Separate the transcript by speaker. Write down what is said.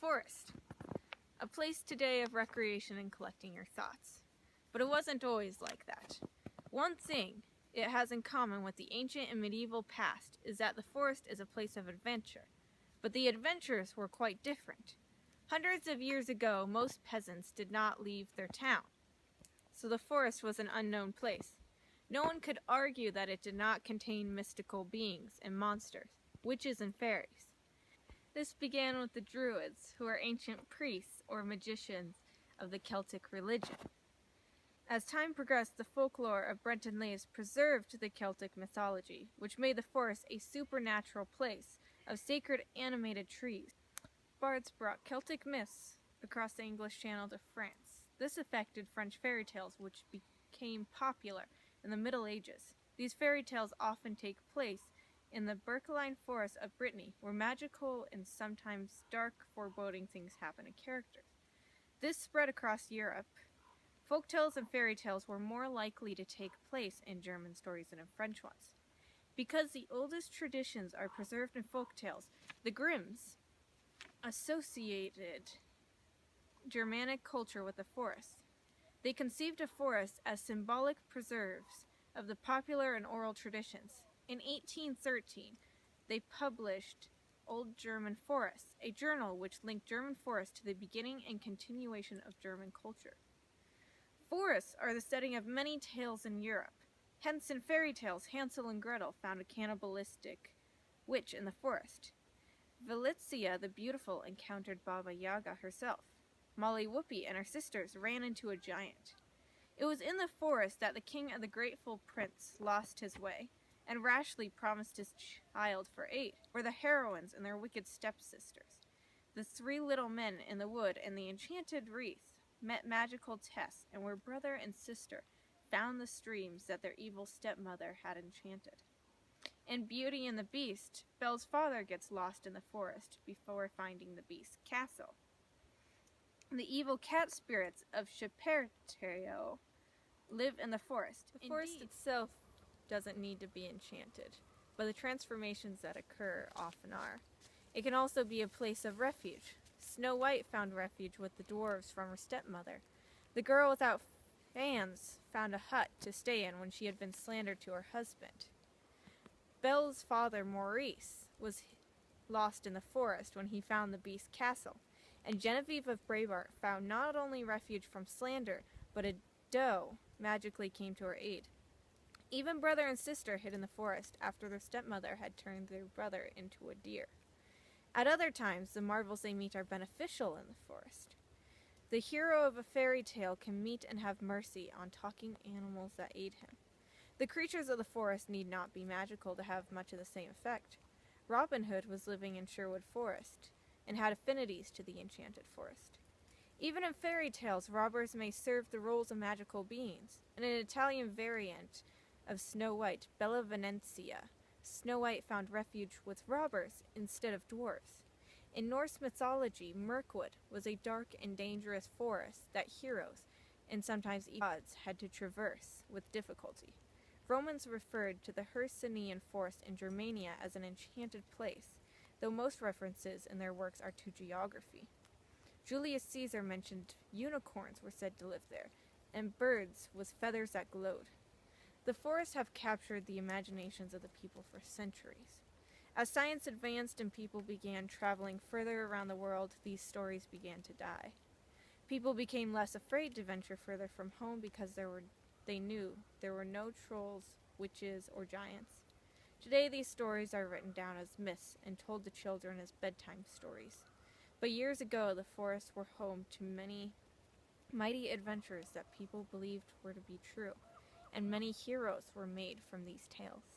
Speaker 1: forest. A place today of recreation and collecting your thoughts. But it wasn't always like that. One thing it has in common with the ancient and medieval past is that the forest is a place of adventure. But the adventures were quite different. Hundreds of years ago, most peasants did not leave their town, so the forest was an unknown place. No one could argue that it did not contain mystical beings and monsters, witches and fairies. This began with the Druids, who are ancient priests or magicians of the Celtic religion. As time progressed, the folklore of Brenton Lewis preserved the Celtic mythology, which made the forest a supernatural place of sacred animated trees. Bards brought Celtic myths across the English Channel to France. This affected French fairy tales, which became popular in the Middle Ages. These fairy tales often take place in the Berkeline Forest of Brittany, where magical and sometimes dark, foreboding things happen to characters. This spread across Europe. Folktales and fairy tales were more likely to take place in German stories than in French ones. Because the oldest traditions are preserved in folktales, the Grimms associated Germanic culture with the forest. They conceived a forest as symbolic preserves of the popular and oral traditions. In 1813, they published Old German Forests, a journal which linked German forests to the beginning and continuation of German culture. Forests are the setting of many tales in Europe. Hence, in fairy tales, Hansel and Gretel found a cannibalistic witch in the forest. Valicia the Beautiful encountered Baba Yaga herself. Molly Whoopie and her sisters ran into a giant. It was in the forest that the king of the Grateful Prince lost his way and rashly promised his child for aid, or the heroines and their wicked stepsisters. The three little men in the wood and the enchanted wreath met magical tests and were brother and sister, found the streams that their evil stepmother had enchanted. In Beauty and the Beast, Belle's father gets lost in the forest before finding the Beast's castle. The evil cat spirits of Chaperteo live in the forest. The forest itself doesn't need to be enchanted, but the transformations that occur often are. It can also be a place of refuge. Snow White found refuge with the dwarves from her stepmother. The girl without fans found a hut to stay in when she had been slandered to her husband. Belle's father, Maurice, was lost in the forest when he found the Beast's castle, and Genevieve of Brabant found not only refuge from slander, but a doe magically came to her aid. Even brother and sister hid in the forest after their stepmother had turned their brother into a deer. At other times, the marvels they meet are beneficial in the forest. The hero of a fairy tale can meet and have mercy on talking animals that aid him. The creatures of the forest need not be magical to have much of the same effect. Robin Hood was living in Sherwood Forest and had affinities to the enchanted forest. Even in fairy tales, robbers may serve the roles of magical beings. In an Italian variant of Snow White, Bella Venezia, Snow White found refuge with robbers instead of dwarves. In Norse mythology, Mirkwood was a dark and dangerous forest that heroes, and sometimes even gods, had to traverse with difficulty. Romans referred to the Hercynian forest in Germania as an enchanted place, though most references in their works are to geography. Julius Caesar mentioned unicorns were said to live there, and birds with feathers that glowed. The forests have captured the imaginations of the people for centuries. As science advanced and people began traveling further around the world, these stories began to die. People became less afraid to venture further from home because they knew there were no trolls, witches, or giants. Today these stories are written down as myths and told to children as bedtime stories. But years ago, the forests were home to many mighty adventures that people believed were to be true, and many heroes were made from these tales.